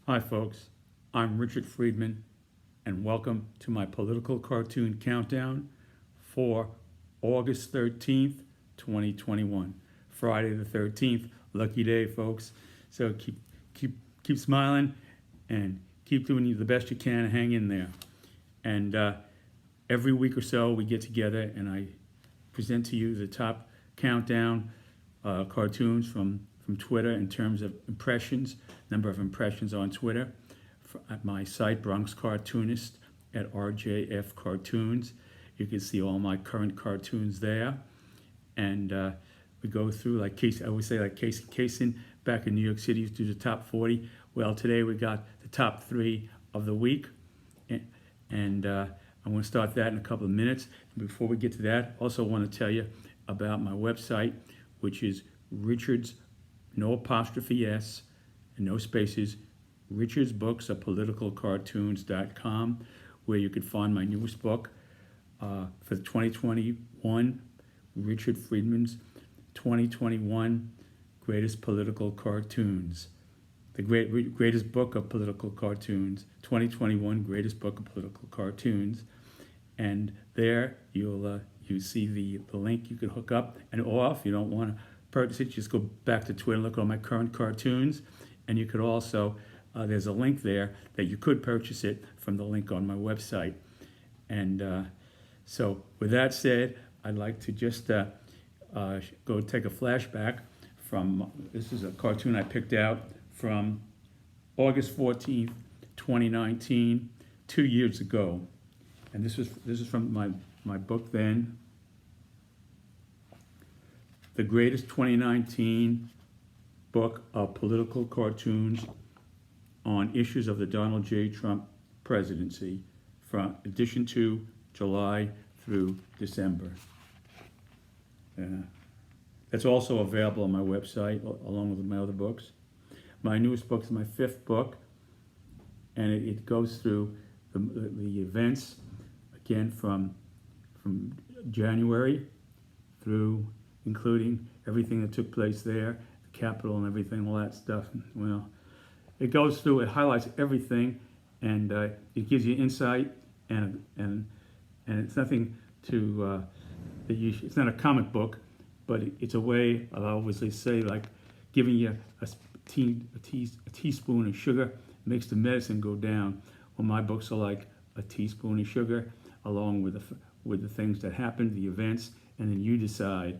Hi folks, I'm Richard Friedman and welcome to my political cartoon countdown for August 13th, 2021. Friday the 13th, lucky day folks. So keep smiling and keep doing the best you can, hang in there. And every week or so we get together and I present to you the top countdown cartoons from Twitter in terms of impressions, number of impressions on Twitter. At my site, Bronx Cartoonist at RJF Cartoons. You can see all my current cartoons there. And we go through, like Casey, I always say, like Casey Kasem back in New York City, used to do the top 40. Well, today we got the top 3 of the week. And I'm going to start that in a couple of minutes. Before we get to that, also want to tell you about my website, which is Richard's, no apostrophe S and no spaces, Richard's Books of Political Cartoons.com, where you can find my newest book for 2021, Richard Friedman's 2021 Greatest Political Cartoons. The greatest book of political cartoons, 2021 Greatest Book of Political Cartoons. And there you see the link you can hook up, and or if you don't want to purchase it, just go back to Twitter and look at all my current cartoons. And you could also, there's a link there that you could purchase it from the link on my website. And so with that said, I'd like to just go take a flashback from, this is a cartoon I picked out from August 14th, 2019, 2 years ago. And this is from my book then, The Greatest 2019 Book of Political Cartoons on Issues of the Donald J. Trump Presidency, from edition 2, July through December. That's also available on my website along with my other books. My newest book is my 5th book, and it goes through the events, again, from January through, including everything that took place there, the Capitol and everything, all that stuff. Well, it goes through, it highlights everything, and it gives you insight, and it's nothing to, it's not a comic book, but it's a way, I'll obviously say, like giving you a teaspoon of sugar makes the medicine go down. Well, my books are like a teaspoon of sugar, along with the things that happened, the events, and then you decide.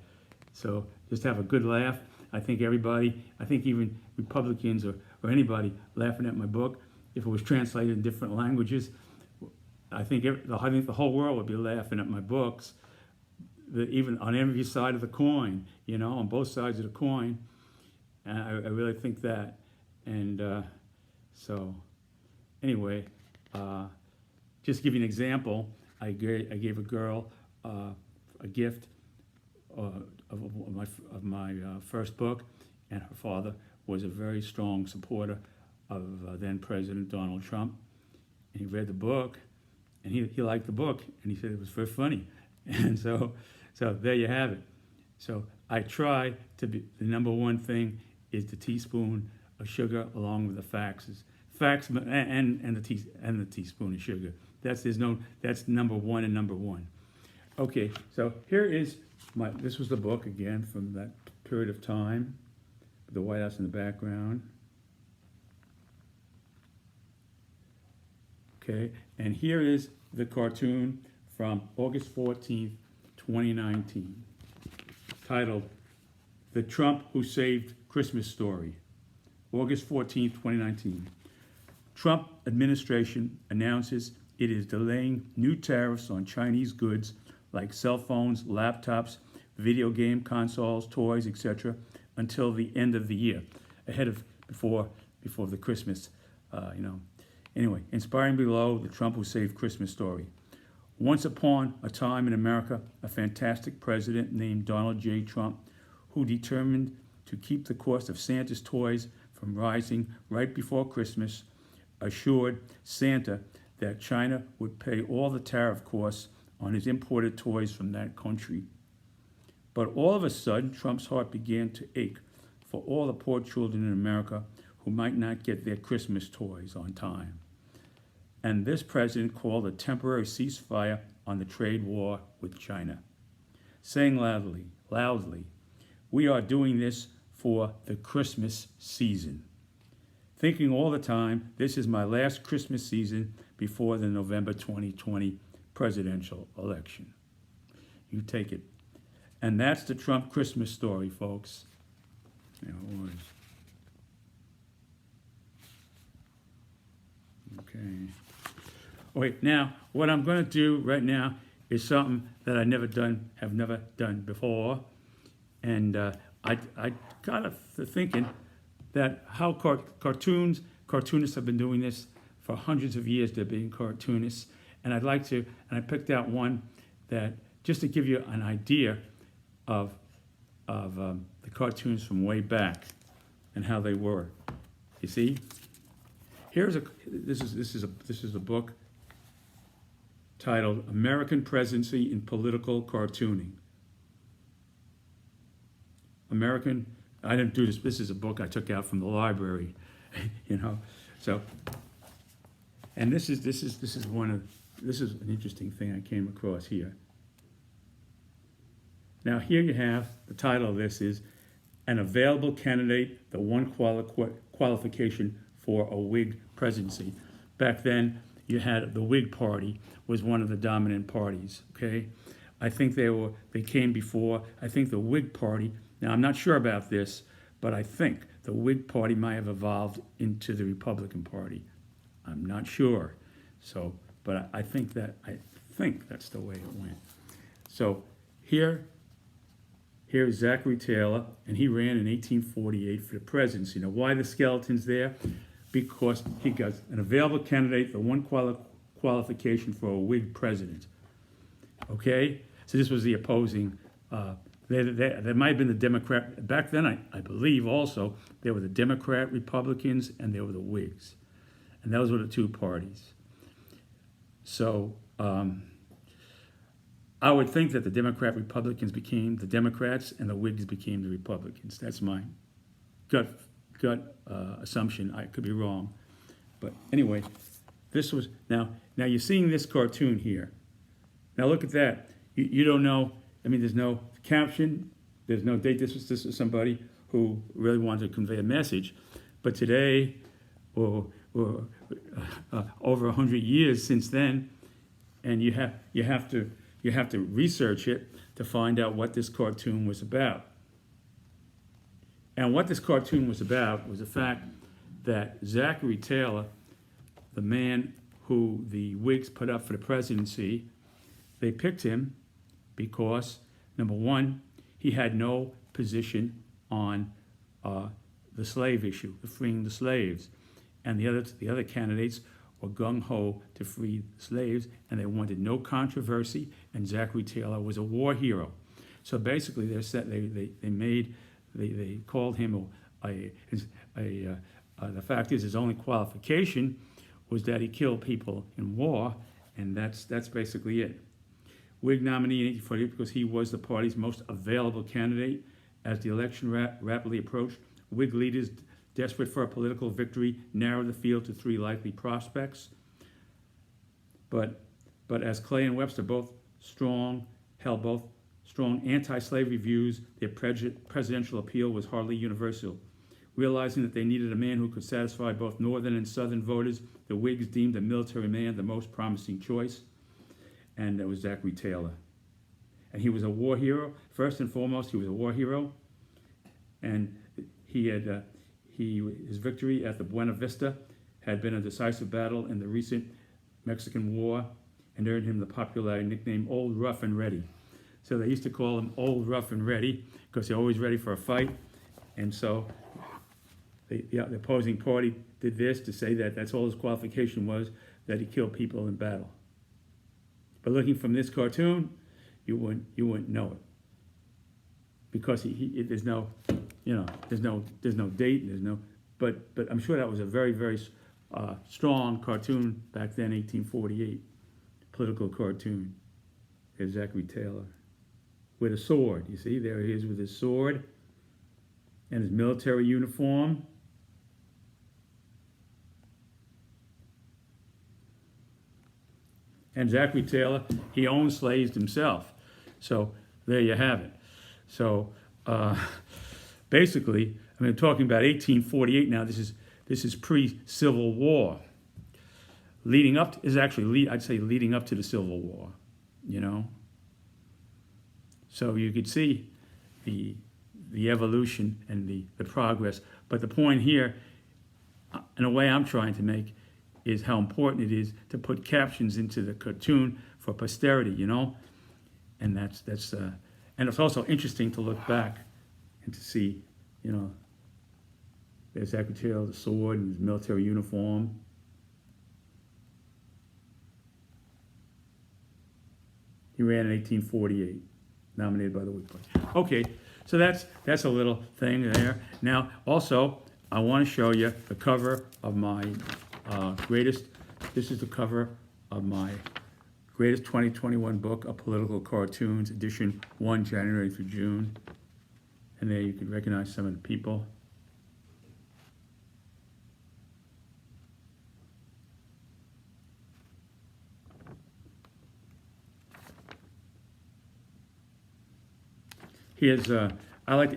So just have a good laugh. I think everybody, I think even Republicans or anybody laughing at my book, if it was translated in different languages, I think the whole world would be laughing at my books, even on every side of the coin, on both sides of the coin. And I really think that. And so anyway, just to give you an example, I gave a girl a gift of my first book, and her father was a very strong supporter of then President Donald Trump. And he read the book, and he liked the book, and he said it was very funny. And so there you have it. So I try to be, the number one thing is the teaspoon of sugar along with the facts and the teaspoon of sugar. That's number one and number one. Okay, so here is this was the book again from that period of time, with the White House in the background. Okay, and here is the cartoon from August 14th, 2019, titled The Trump Who Saved Christmas Story. August 14th, 2019. Trump administration announces it is delaying new tariffs on Chinese goods like cell phones, laptops, video game consoles, toys, etc., until the end of the year, before the Christmas, Anyway, inspiring below, the Trump Who Saved Christmas Story. Once upon a time in America, a fantastic president named Donald J. Trump, who determined to keep the cost of Santa's toys from rising right before Christmas, assured Santa that China would pay all the tariff costs on his imported toys from that country. But all of a sudden, Trump's heart began to ache for all the poor children in America who might not get their Christmas toys on time. And this president called a temporary ceasefire on the trade war with China, saying loudly, "We are doing this for the Christmas season." Thinking all the time, this is my last Christmas season before the November 2020 presidential election. You take it. And that's the Trump Christmas story, folks. Yeah, it was. Okay. Wait, now, what I'm going to do right now is something that have never done before. And I got thinking that how cartoonists have been doing this for hundreds of years. They're being cartoonists. And I picked out one that, just to give you an idea of the cartoons from way back and how they were. You see, this is a book titled "American Presidency in Political Cartooning." I didn't do this. This is a book I took out from the library, you know. So, and this is an interesting thing I came across here. Now here you have, the title of this is "An Available Candidate, the One Qualification for a Whig Presidency." Back then, you had the Whig Party was one of the dominant parties, okay? I think they came before. I think the Whig Party, now I'm not sure about this, but I think the Whig Party might have evolved into the Republican Party. I'm not sure. So, but I think that's the way it went. So here's Zachary Taylor, and he ran in 1848 for the presidency. Now, why the skeleton's there? Because he got an available candidate, the one qualification for a Whig president. Okay? So this was the opposing, there might have been the Democrat, back then I believe also, there were the Democrat Republicans and there were the Whigs. And those were the two parties. So I would think that the Democrat Republicans became the Democrats and the Whigs became the Republicans. That's my gut assumption. I could be wrong. But anyway, this was, now you're seeing this cartoon here. Now look at that. You don't know, I mean, there's no caption, there's no date. This is somebody who really wanted to convey a message. But today, or over 100 years since then, and you have to research it to find out what this cartoon was about. And what this cartoon was about was the fact that Zachary Taylor, the man who the Whigs put up for the presidency, they picked him because, number one, he had no position on the slave issue, the freeing the slaves. And the other candidates were gung-ho to free the slaves, and they wanted no controversy, and Zachary Taylor was a war hero. So basically, they called him the fact is his only qualification was that he killed people in war, and that's basically it. Whig nominee in 1848 because he was the party's most available candidate. As the election rapidly approached, Whig leaders desperate for a political victory narrowed the field to three likely prospects. But as Clay and Webster held both strong anti-slavery views, their presidential appeal was hardly universal. Realizing that they needed a man who could satisfy both northern and southern voters, the Whigs deemed a military man the most promising choice, and that was Zachary Taylor. And he was a war hero. First and foremost, he was a war hero, and his victory at the Buena Vista had been a decisive battle in the recent Mexican War and earned him the popular nickname Old Rough and Ready. So they used to call him Old Rough and Ready because they're always ready for a fight. And so the opposing party did this to say that that's all his qualification was, that he killed people in battle. But looking from this cartoon, you wouldn't know it, because there's no date, but I'm sure that was a very, very strong cartoon back then, 1848, political cartoon. There's Zachary Taylor with a sword. You see, there he is with his sword and his military uniform. And Zachary Taylor, he owned slaves himself. So there you have it. So basically, I mean, talking about 1848 now. This is pre-Civil War. Leading up is actually, I'd say, leading up to the Civil War. You know. So you could see the evolution and the progress. But the point here, in a way I'm trying to make, is how important it is to put captions into the cartoon for posterity, you know? And that's and it's also interesting to look back and to see, you know, there's Zachary Taylor, the sword and his military uniform. He ran in 1848, nominated by the Whig Party. Okay, so that's a little thing there. Now, also, I want to show you the cover of my this is the cover of my greatest 2021 book of political cartoons, edition 1, January through June. And there you can recognize some of the people. Here's,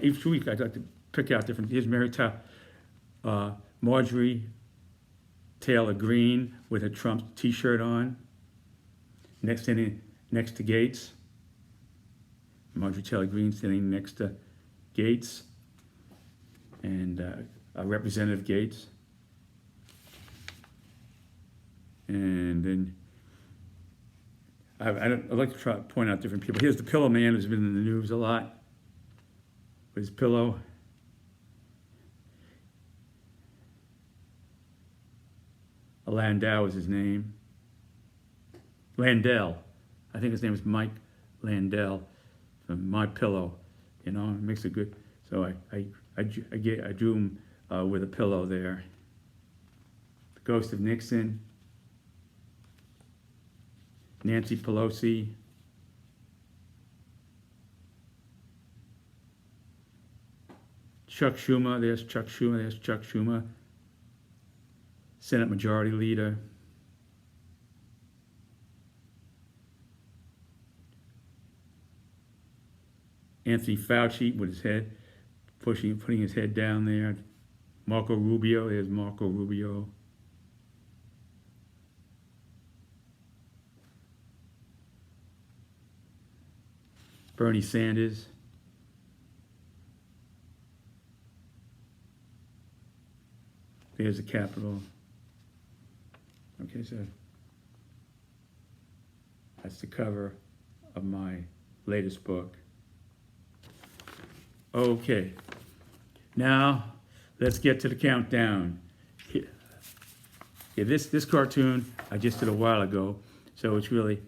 each week I'd like to pick out different, here's Marjorie Taylor Greene with a Trump t-shirt on, next to Gates. Marjorie Taylor Greene sitting next to Gates, and Representative Gates. And then I'd like to try to point out different people. Here's the Pillow Man, who's been in the news a lot with his pillow. Landau is his name. Landell. I think his name is Mike Landell from My Pillow. You know, it makes it good. So I drew him with a pillow there. The Ghost of Nixon. Nancy Pelosi. Chuck Schumer. There's Chuck Schumer. There's Chuck Schumer. Senate Majority Leader. Anthony Fauci with his head, putting his head down there. Marco Rubio, there's Marco Rubio. Bernie Sanders. There's the Capitol. Okay, so that's the cover of my latest book. Okay, now let's get to the countdown. Yeah, this cartoon I just did a while ago, so it's really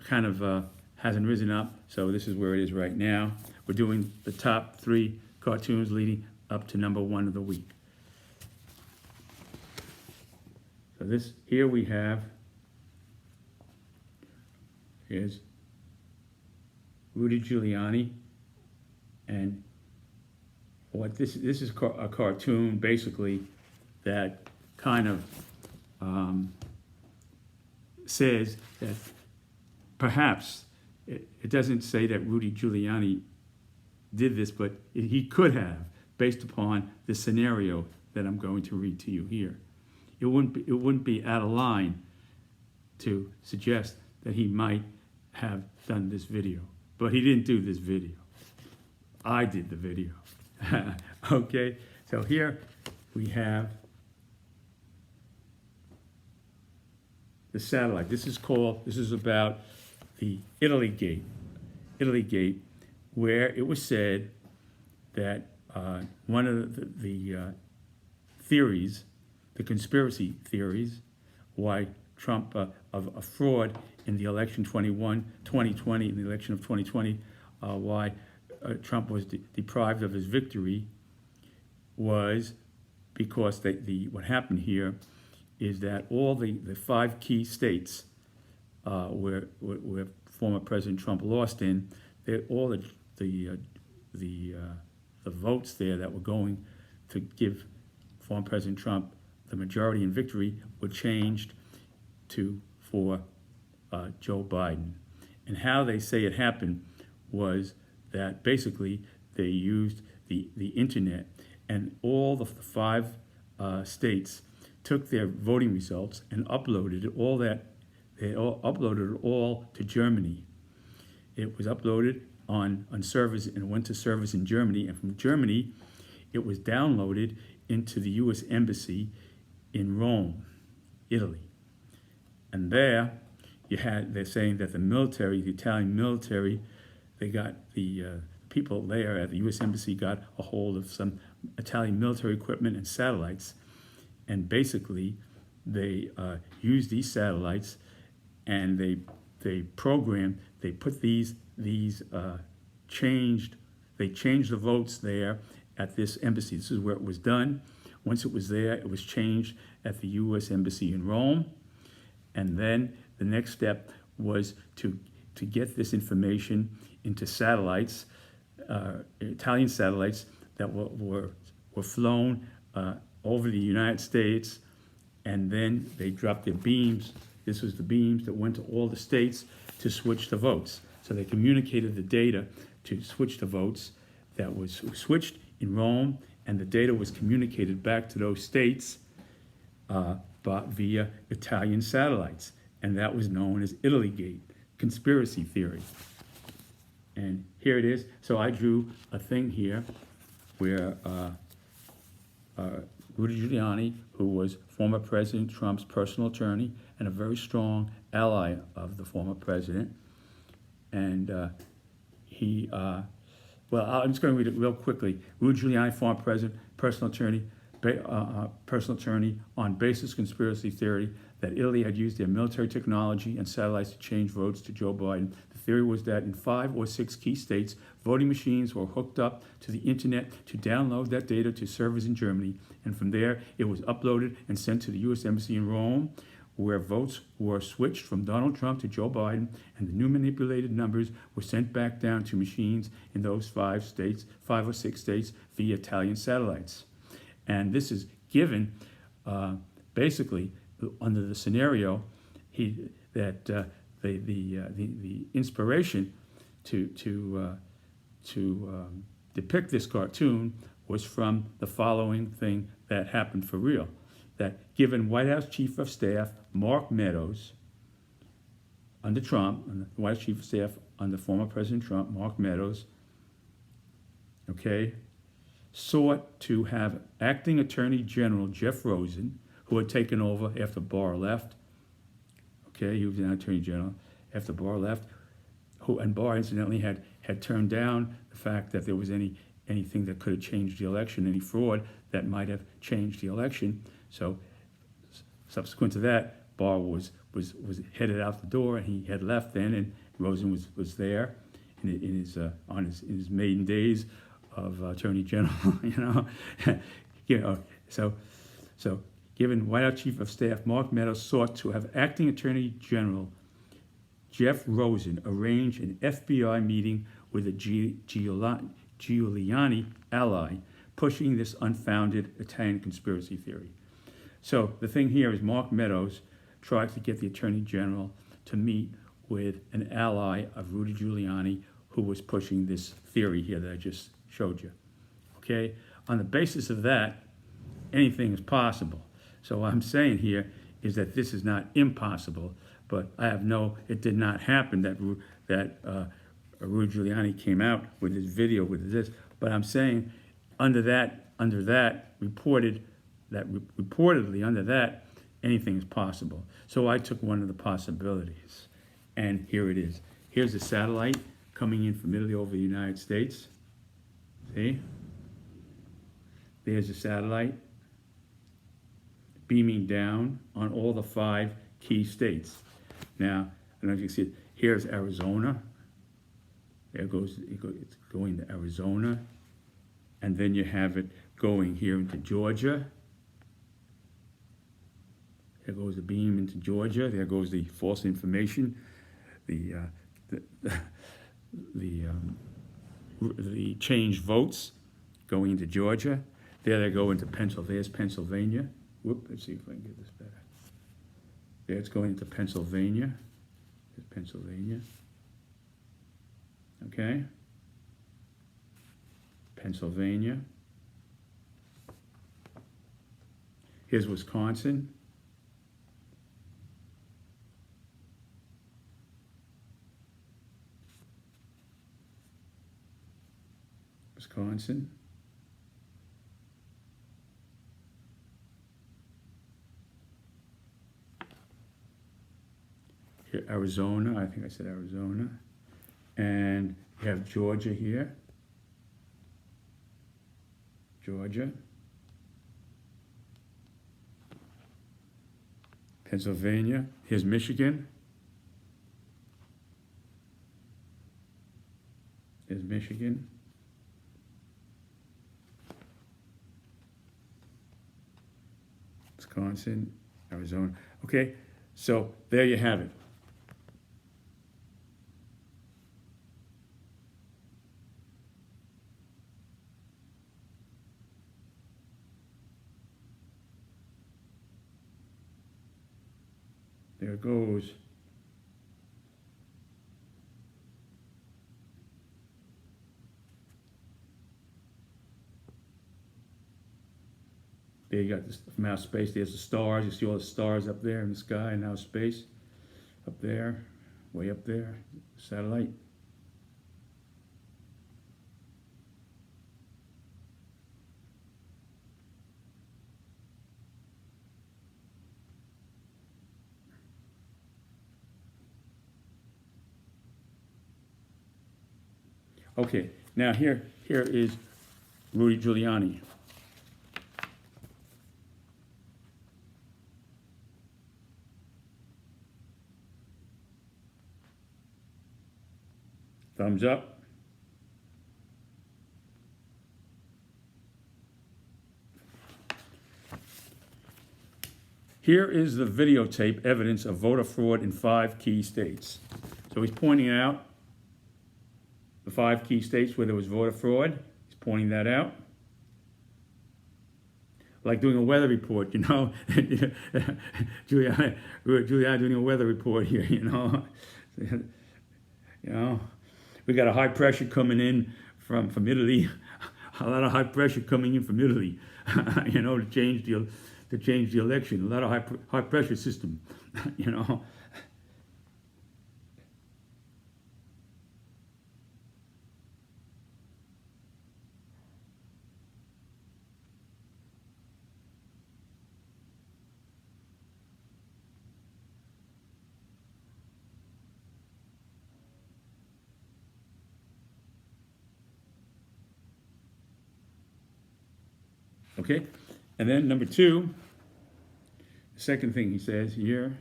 kind of hasn't risen up, so this is where it is right now. We're doing the top 3 cartoons leading up to number 1 of the week. So this, here we have, here's Rudy Giuliani, and what this is a cartoon basically that kind of says that perhaps, it doesn't say that Rudy Giuliani did this, but he could have, based upon the scenario that I'm going to read to you here. It wouldn't be out of line to suggest that he might have done this video, but he didn't do this video. I did the video. Okay, so here we have the satellite. This is about the Italy Gate, where it was said that one of the theories, the conspiracy theories, why Trump, of a fraud in the election 2020, in the election of 2020, why Trump was deprived of his victory, was because what happened here is that all the 5 key states where former President Trump lost in, all the votes there that were going to give former President Trump the majority in victory were changed for Joe Biden. And how they say it happened was that basically they used the internet, and all the five states took their voting results and uploaded uploaded it all to Germany. It was uploaded on servers and went to servers in Germany, and from Germany it was downloaded into the U.S. Embassy in Rome, Italy. And there they're saying that the Italian military, they got the people there at the U.S. Embassy got a hold of some Italian military equipment and satellites, and basically they used these satellites, and they changed the votes there at this embassy. This is where it was done. Once it was there, it was changed at the U.S. Embassy in Rome, and then the next step was to get this information into satellites, Italian satellites that were flown over the United States, and then they dropped their beams. This was the beams that went to all the states to switch the votes. So they communicated the data to switch the votes that was switched in Rome, and the data was communicated back to those states but via Italian satellites. And that was known as Italygate, conspiracy theory. And here it is. So I drew a thing here where Rudy Giuliani, who was former President Trump's personal attorney and a very strong ally of the former president, and I'm just going to read it real quickly. Rudy Giuliani, former president, personal attorney on basis conspiracy theory that Italy had used their military technology and satellites to change votes to Joe Biden. The theory was that in 5 or 6 key states, voting machines were hooked up to the internet to download that data to servers in Germany, and from there it was uploaded and sent to the U.S. Embassy in Rome, where votes were switched from Donald Trump to Joe Biden, and the new manipulated numbers were sent back down to machines in those 5 or 6 states via Italian satellites. And this is given basically under the scenario that the inspiration to depict this cartoon was from the following thing that happened for real. That given White House Chief of Staff Mark Meadows under Trump, and the White House Chief of Staff under former President Trump, Mark Meadows, sought to have Acting Attorney General Jeff Rosen, who had taken over after Barr left. He was an Attorney General after Barr left, and Barr incidentally had turned down the fact that there was anything that could have changed the election, any fraud that might have changed the election. So subsequent to that, Barr was headed out the door, and he had left then, and Rosen was there in his maiden days of Attorney General, So given White House Chief of Staff Mark Meadows sought to have Acting Attorney General Jeff Rosen arrange an FBI meeting with a Giuliani ally, pushing this unfounded Italian conspiracy theory. So the thing here is Mark Meadows tried to get the Attorney General to meet with an ally of Rudy Giuliani, who was pushing this theory here that I just showed you. On the basis of that, anything is possible. So what I'm saying here is that this is not impossible, but it did not happen that Rudy Giuliani came out with this video with this. But I'm saying reportedly under that, anything is possible. So I took one of the possibilities, and here it is. Here's a satellite coming in from Italy over the United States. See? There's a satellite beaming down on all the 5 key states. Now, I don't know if you can see it. Here's Arizona. It's going to Arizona. And then you have it going here into Georgia. There goes the beam into Georgia. There goes the false information. The changed votes going into Georgia. There they go into Pennsylvania. There's Pennsylvania. Let's see if I can get this better. There it's going into Pennsylvania. There's Pennsylvania. Okay. Pennsylvania. Here's Wisconsin. Wisconsin. Here, Arizona, I think I said Arizona. And you have Georgia here. Georgia. Pennsylvania. Here's Michigan. Here's Michigan. Wisconsin, Arizona. Okay, so there you have it. There it goes. There you got this from outer space. There's the stars. You see all the stars up there in the sky in outer space. Up there, way up there, satellite. Okay, now here is Rudy Giuliani. Thumbs up. Here is the videotape evidence of voter fraud in 5 key states. So he's pointing out the 5 key states where there was voter fraud. He's pointing that out. Like doing a weather report, you know. Giuliani doing a weather report here, you know. You know. We got a high pressure coming in from Italy, a lot of high pressure coming in from Italy, you know, to change the election. A lot of high pressure system, you know. Okay, and then number 2, the second thing he says here,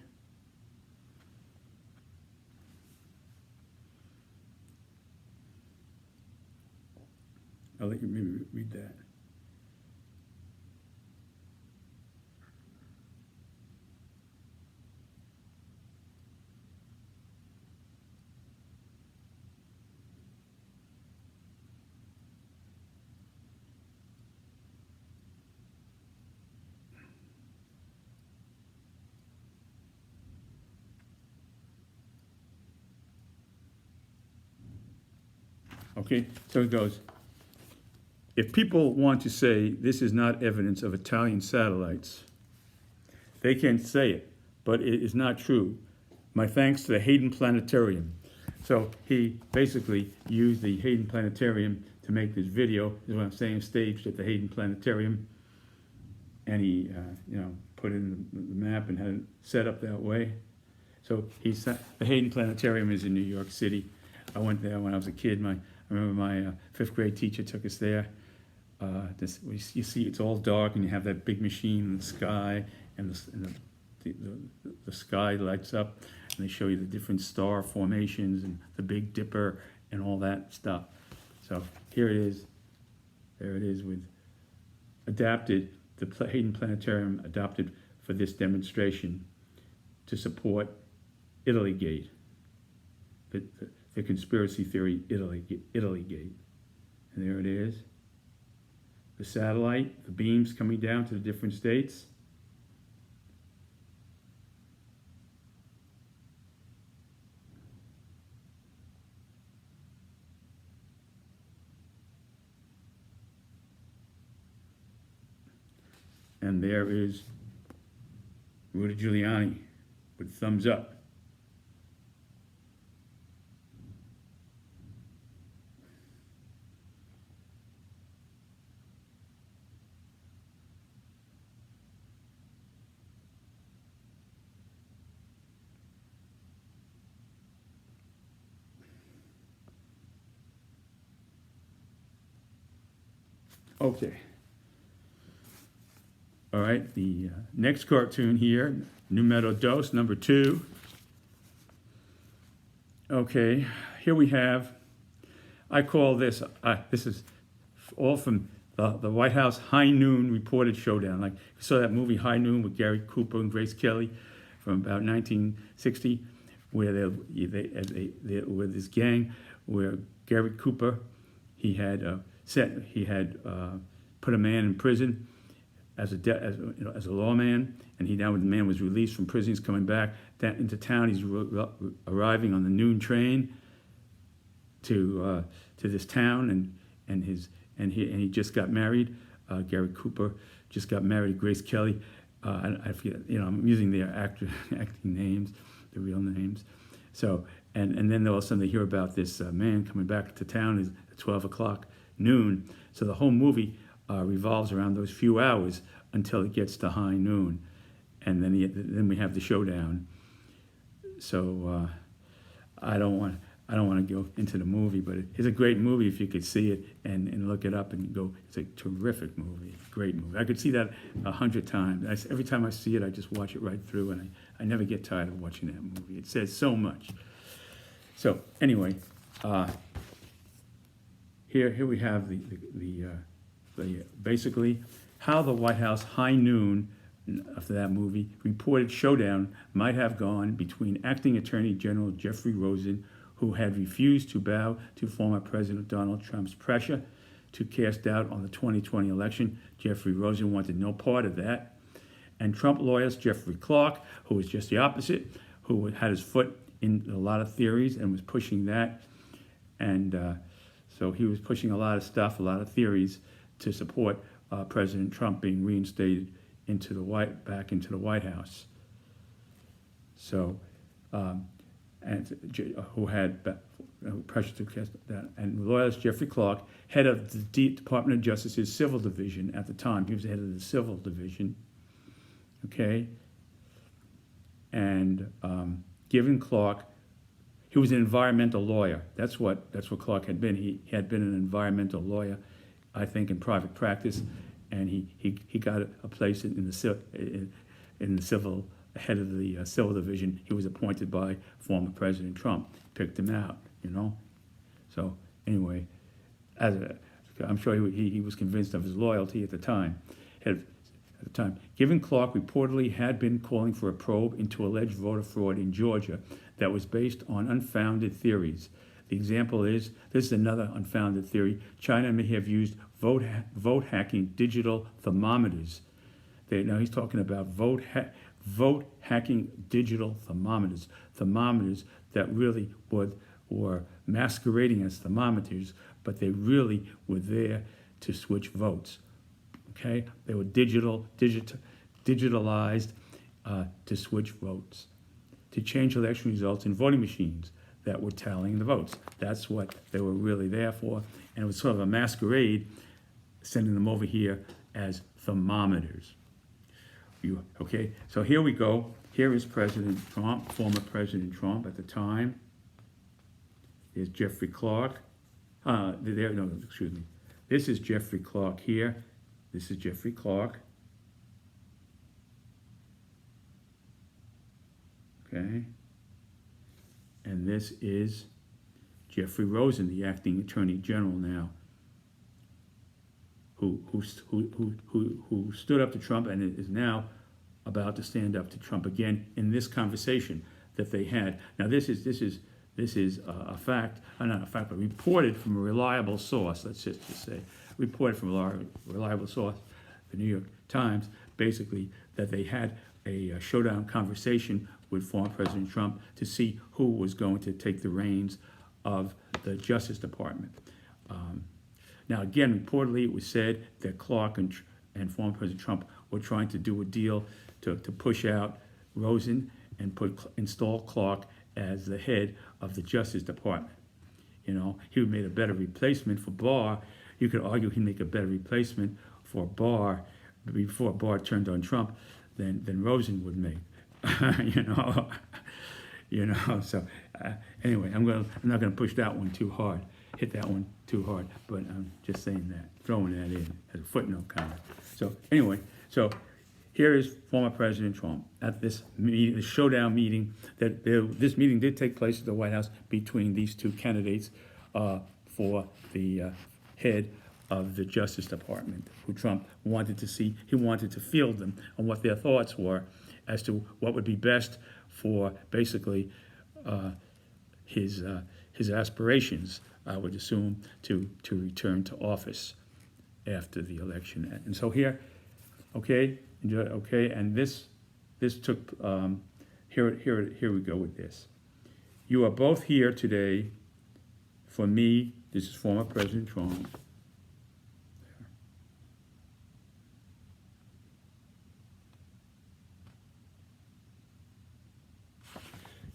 I'll let you maybe read that. Okay, so it goes. If people want to say this is not evidence of Italian satellites, they can say it, but it is not true. My thanks to the Hayden Planetarium. So he basically used the Hayden Planetarium to make this video, is what I'm saying, staged at the Hayden Planetarium. And he, put in the map and had it set up that way. So the Hayden Planetarium is in New York City. I went there when I was a kid. I remember my 5th grade teacher took us there. You see, it's all dark, and you have that big machine in the sky, and the sky lights up, and they show you the different star formations and the Big Dipper and all that stuff. So here it is. There it is, with adapted. The Hayden Planetarium adopted for this demonstration to support Italygate, the conspiracy theory Italygate. And there it is. The satellite, the beams coming down to the different states. And there is Rudy Giuliani with thumbs up. Okay. All right, the next cartoon here, Numero Dos, number 2. Okay, here we have, I call this, this is all from the White House High Noon reported showdown. Like, you saw that movie High Noon with Gary Cooper and Grace Kelly from about 1960, where they with this gang, where Gary Cooper, he had put a man in prison as a lawman, and the man was released from prison. He's coming back into town. He's arriving on the noon train to this town, and he just got married. Gary Cooper just got married to Grace Kelly. I forget, I'm using their acting names, the real names. So and then all of a sudden they hear about this man coming back to town at 12 o'clock noon. So the whole movie revolves around those few hours until it gets to high noon, and then we have the showdown. So I don't want to go into the movie, but it's a great movie if you could see it and look it up and go. It's a terrific movie, great movie. I could see that 100 times. Every time I see it, I just watch it right through, and I never get tired of watching that movie. It says so much. So anyway, here we have the basically how the White House High Noon, after that movie, reported showdown might have gone between Acting Attorney General Jeffrey Rosen, who had refused to bow to former President Donald Trump's pressure to cast doubt on the 2020 election. Jeffrey Rosen wanted no part of that. And Trump lawyers Jeffrey Clark, who was just the opposite, who had his foot in a lot of theories and was pushing that. And so he was pushing a lot of stuff, a lot of theories to support President Trump being reinstated back into the White House. So, who had pressure to cast that. And lawyers Jeffrey Clark, head of the Department of Justice's Civil Division at the time. He was the head of the Civil Division. Okay. And given Clark, he was an environmental lawyer. That's what Clark had been. He had been an environmental lawyer, I think, in private practice, and he got a place in the civil, head of the Civil Division. He was appointed by former President Trump. Picked him out, So anyway, I'm sure he was convinced of his loyalty at the time. Given Clark reportedly had been calling for a probe into alleged voter fraud in Georgia that was based on unfounded theories. The example is, this is another unfounded theory, China may have used vote hacking digital thermometers. Now he's talking about vote hacking digital thermometers that really were masquerading as thermometers, but they really were there to switch votes. Okay, they were digitalized to switch votes, to change election results in voting machines that were tallying the votes. That's what they were really there for, and it was sort of a masquerade, sending them over here as thermometers. Okay, so here we go. Here is President Trump, former President Trump at the time. There's Jeffrey Clark. Excuse me. This is Jeffrey Clark here. This is Jeffrey Clark. Okay. And this is Jeffrey Rosen, the acting attorney general now, who stood up to Trump and is now about to stand up to Trump again in this conversation that they had. Now this is a fact, not a fact, but reported from a reliable source. Let's just say reported from a reliable source, the New York Times, basically that they had a showdown conversation with former President Trump to see who was going to take the reins of the Justice Department. Now, again, reportedly it was said that Clark and former President Trump were trying to do a deal to push out Rosen and install Clark as the head of the Justice Department. You know, he would make a better replacement for Barr. You could argue he'd make a better replacement for Barr before Barr turned on Trump than Rosen would make. you know, So anyway, I'm not gonna push that one too hard, hit that one too hard. But I'm just saying that, throwing that in as a footnote kind of. So anyway, here is former President Trump at this meeting, the showdown meeting. This meeting did take place at the White House between these two candidates for the head of the Justice Department, who Trump wanted to see. He wanted to field them on what their thoughts were as to what would be best for basically his aspirations, I would assume, to return to office after the election. And so here, okay, and this took here we go with this. You are both here today for me. This is former President Trump.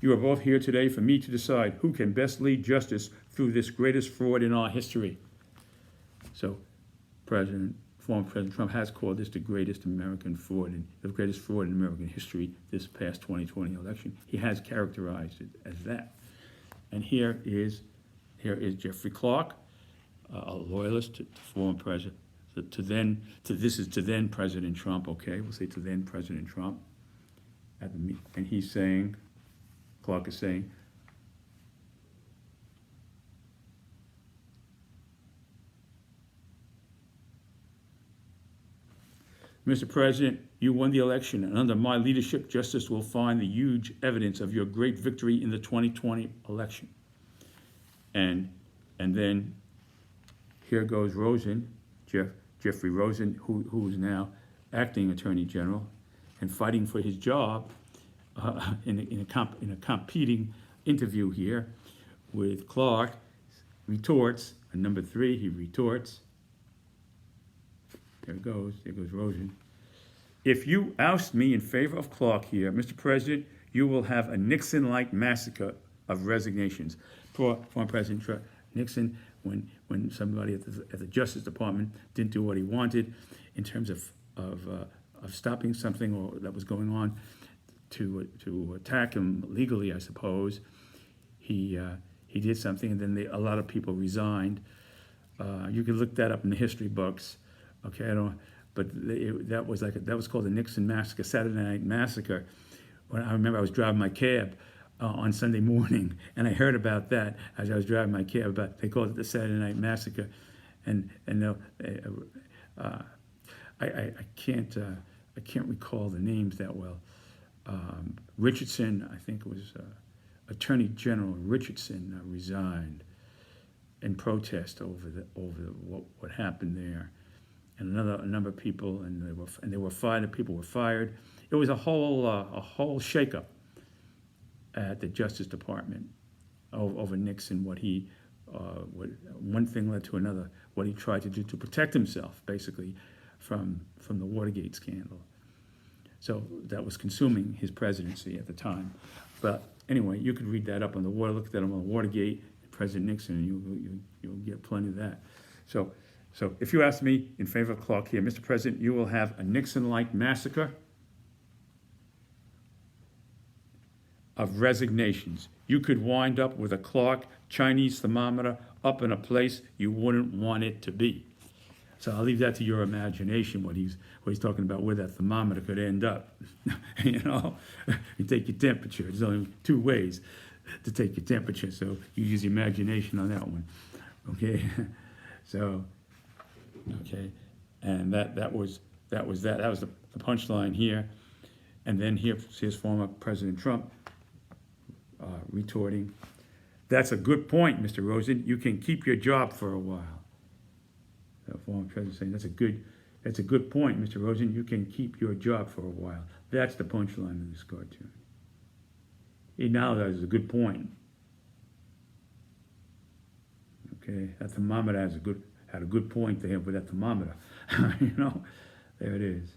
You are both here today for me to decide who can best lead justice through this greatest fraud in our history. So, former President Trump has called this the greatest American fraud, the greatest fraud in American history this past 2020 election. He has characterized it as that. And here is Jeffrey Clark, a loyalist to former President, this is to then President Trump. Okay, we'll say to then President Trump. And he's saying, Clark is saying, Mr. President, you won the election, and under my leadership, justice will find the huge evidence of your great victory in the 2020 election. And then here goes Rosen, Jeffrey Rosen, who is now acting Attorney General and fighting for his job in a competing interview here with Clark. Retorts, and number 3, he retorts. There goes Rosen. If you oust me in favor of Clark here, Mr. President, you will have a Nixon-like massacre of resignations. Former President Nixon, when somebody at the Justice Department didn't do what he wanted in terms of stopping something that was going on to attack him legally, I suppose, he did something, and then a lot of people resigned. You can look that up in the history books. Okay, that was called the Nixon Massacre, Saturday Night Massacre. When I remember I was driving my cab on Sunday morning, and I heard about that as I was driving my cab. They called it the Saturday Night Massacre, and I can't recall the names that well. Richardson, I think it was Attorney General Richardson, resigned in protest over what happened there. And a number of people, and they were fired. People were fired. It was a whole shakeup at the Justice Department over Nixon. One thing led to another. What he tried to do to protect himself, basically, from the Watergate scandal. So that was consuming his presidency at the time. But anyway, you could read that up on look at that on Watergate, President Nixon, and you'll get plenty of that. So if you ask me in favor of Clark here, Mr. President, you will have a Nixon-like massacre of resignations. You could wind up with a Clark Chinese thermometer up in a place you wouldn't want it to be. So I'll leave that to your imagination, what he's talking about, where that thermometer could end up. You take your temperature. There's only 2 ways to take your temperature, so you use your imagination on that one. Okay, okay, and that was the punchline here. And then here's former President Trump retorting, "That's a good point, Mr. Rosen. You can keep your job for a while." The former president saying, "That's a good point, Mr. Rosen. You can keep your job for a while." That's the punchline of this cartoon. He acknowledges a good point. Okay, that thermometer had a good point to him with that thermometer. There it is.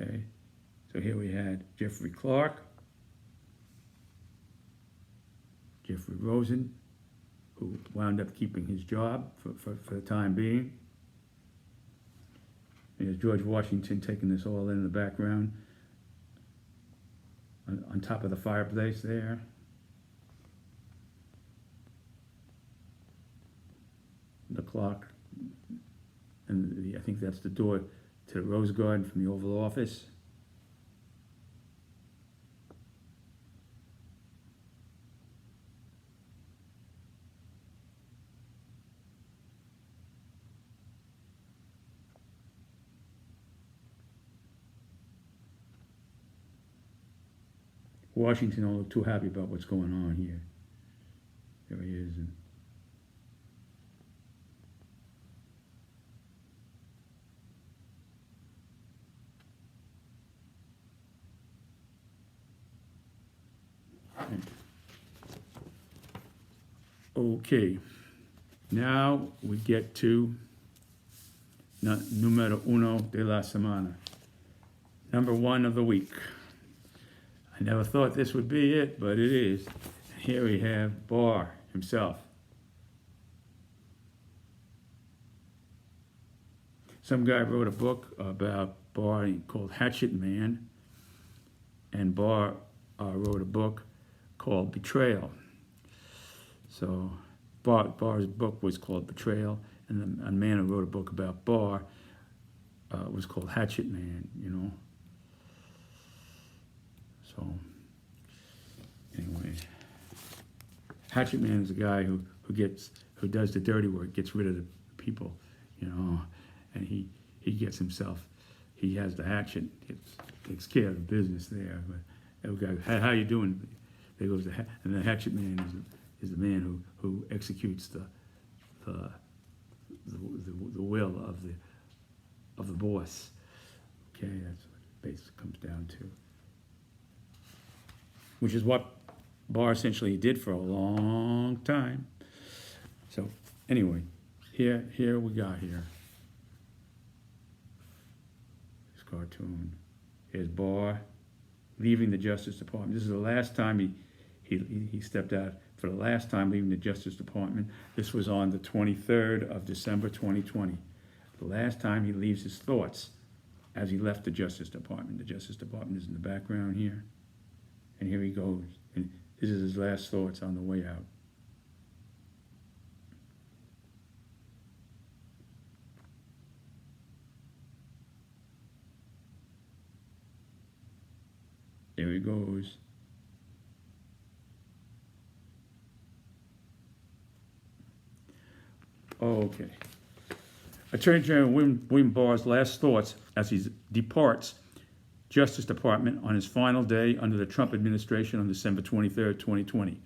Okay, so here we had Jeffrey Clark, Jeffrey Rosen, who wound up keeping his job for the time being. There's George Washington taking this all in the background on top of the fireplace there. The clock, and I think that's the door to the Rose Garden from the Oval Office. Washington don't look too happy about what's going on here. There he is. Okay, now we get to numero uno de la semana, number one of the week. I never thought this would be it, but it is. Here we have Barr himself. Some guy wrote a book about Barr called Hatchet Man, and Barr wrote a book called Betrayal. So Barr's book was called Betrayal, and a man who wrote a book about Barr was called Hatchet Man, you know. So anyway, Hatchet Man is a guy who does the dirty work, gets rid of the people, you know, and he gets himself, he has the hatchet, takes care of the business there. But every guy, how you doing? There goes and the Hatchet Man is the man who executes the will of the boss. Okay, that's what it basically comes down to. Which is what Barr essentially did for a long time. So anyway, here we got here. This cartoon. Here's Barr leaving the Justice Department. This is the last time he stepped out for the last time leaving the Justice Department. This was on the 23rd of December 2020. The last time he leaves his thoughts as he left the Justice Department. The Justice Department is in the background here. And here he goes. And this is his last thoughts on the way out. There he goes. Okay. Attorney General William Barr's last thoughts as he departs Justice Department on his final day under the Trump administration on December 23rd, 2020.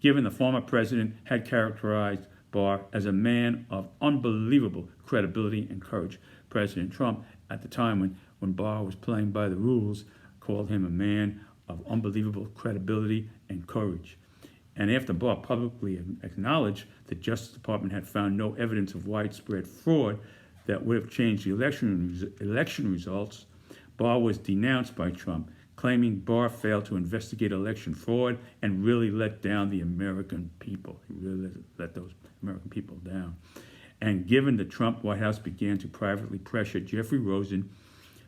Given the former president had characterized Barr as a man of unbelievable credibility and courage. President Trump, at the time when Barr was playing by the rules, called him a man of unbelievable credibility and courage. And after Barr publicly acknowledged the Justice Department had found no evidence of widespread fraud that would have changed the election results, Barr was denounced by Trump, claiming Barr failed to investigate election fraud and really let down the American people. He really let those American people down. And given the Trump White House began to privately pressure Jeffrey Rosen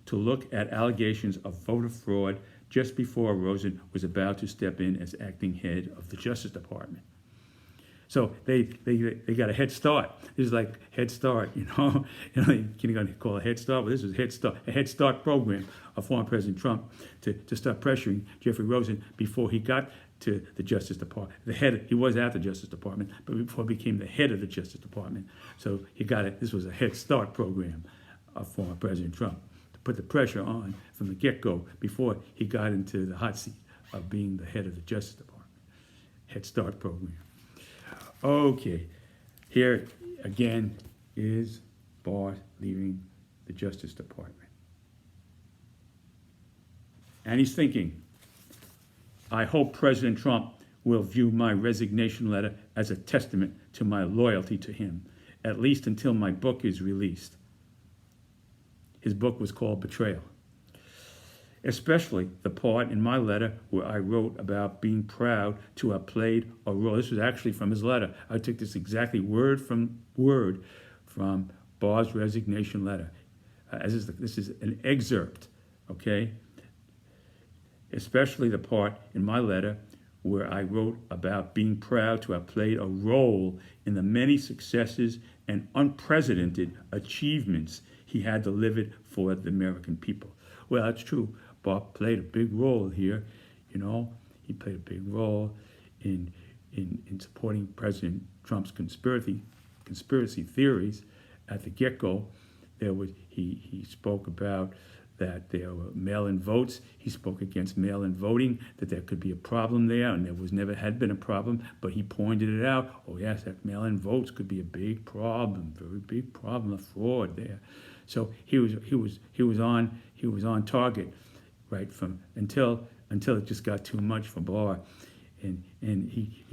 to look at allegations of voter fraud just before Rosen was about to step in as acting head of the Justice Department. So they got a head start. This is like Head Start, you know. You can't call it a Head Start, but this was a Head Start program of former President Trump to start pressuring Jeffrey Rosen before he got to the Justice Department. He was at the Justice Department, but before he became the head of the Justice Department. So he got it. This was a Head Start program of former President Trump to put the pressure on from the get-go before he got into the hot seat of being the head of the Justice Department. Head Start program. Okay, here again is Barr leaving the Justice Department. And he's thinking, I hope President Trump will view my resignation letter as a testament to my loyalty to him, at least until my book is released. His book was called Betrayal. especially the part in my letter where I wrote about being proud to have played a role. This was actually from his letter. I took this exactly word from word from Barr's resignation letter. This is an excerpt, okay? Especially the part in my letter where I wrote about being proud to have played a role in the many successes and unprecedented achievements he had delivered for the American people. Well, that's true. Bob played a big role here, you know. He played a big role in supporting President Trump's conspiracy theories. At the get-go, he spoke about that there were mail-in votes. He spoke against mail-in voting, that there could be a problem there, and never had been a problem, but he pointed it out. Oh yes, that mail-in votes could be a big problem, very big problem, a fraud there. So he was on target, right, from until it just got too much for Barr, and he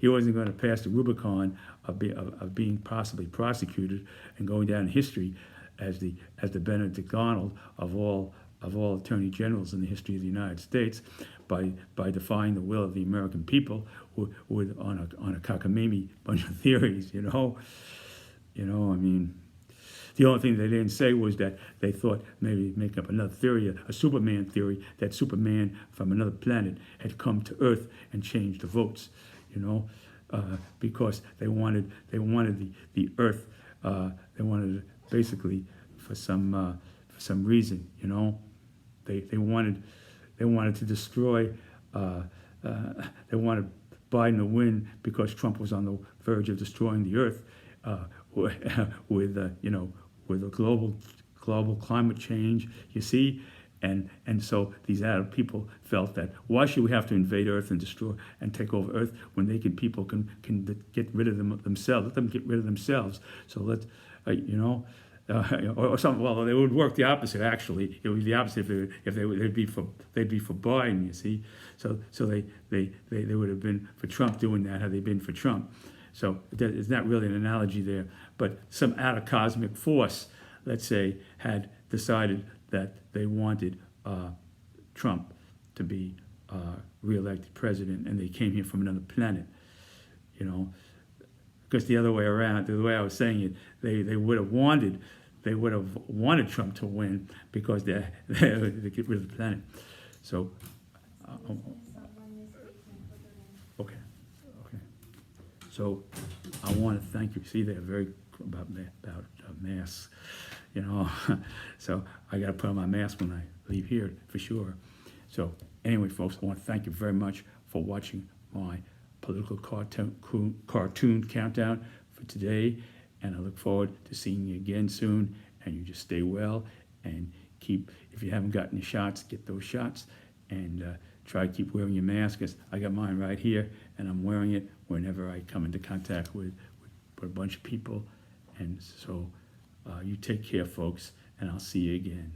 wasn't going to pass the Rubicon of being possibly prosecuted and going down in history as the Benedict Arnold of all attorney generals in the history of the United States by defying the will of the American people with on a cockamamie bunch of theories, you know. I mean, the only thing they didn't say was that they thought maybe make up another theory, a Superman theory, that Superman from another planet had come to Earth and changed the votes, you know, because they wanted the Earth, they wanted basically for some reason, you know, they wanted to destroy, they wanted Biden to win because Trump was on the verge of destroying the Earth with a global climate change, you see, and so these Arab people felt that why should we have to invade Earth and destroy and take over Earth when people can get rid of themselves? Let them get rid of themselves. So let's or something. Well, they would work the opposite. Actually, it would be the opposite they'd be for Biden. You see, so they would have been for Trump doing that had they been for Trump. So it's not really an analogy there, but some outer cosmic force, let's say, had decided that they wanted Trump to be reelected president, and they came here from another planet, you know. Because the other way around, the way I was saying it, they would have wanted Trump to win because they get rid of the planet. So, okay. So I want to thank you. See, they're very about masks, you know. So I got to put on my mask when I leave here for sure. So anyway, folks, I want to thank you very much for watching my political cartoon countdown for today, and I look forward to seeing you again soon. And you just stay well and if you haven't gotten the shots, get those shots, and try to keep wearing your mask. I got mine right here, and I'm wearing it whenever I come into contact with a bunch of people. And so you take care, folks, and I'll see you again.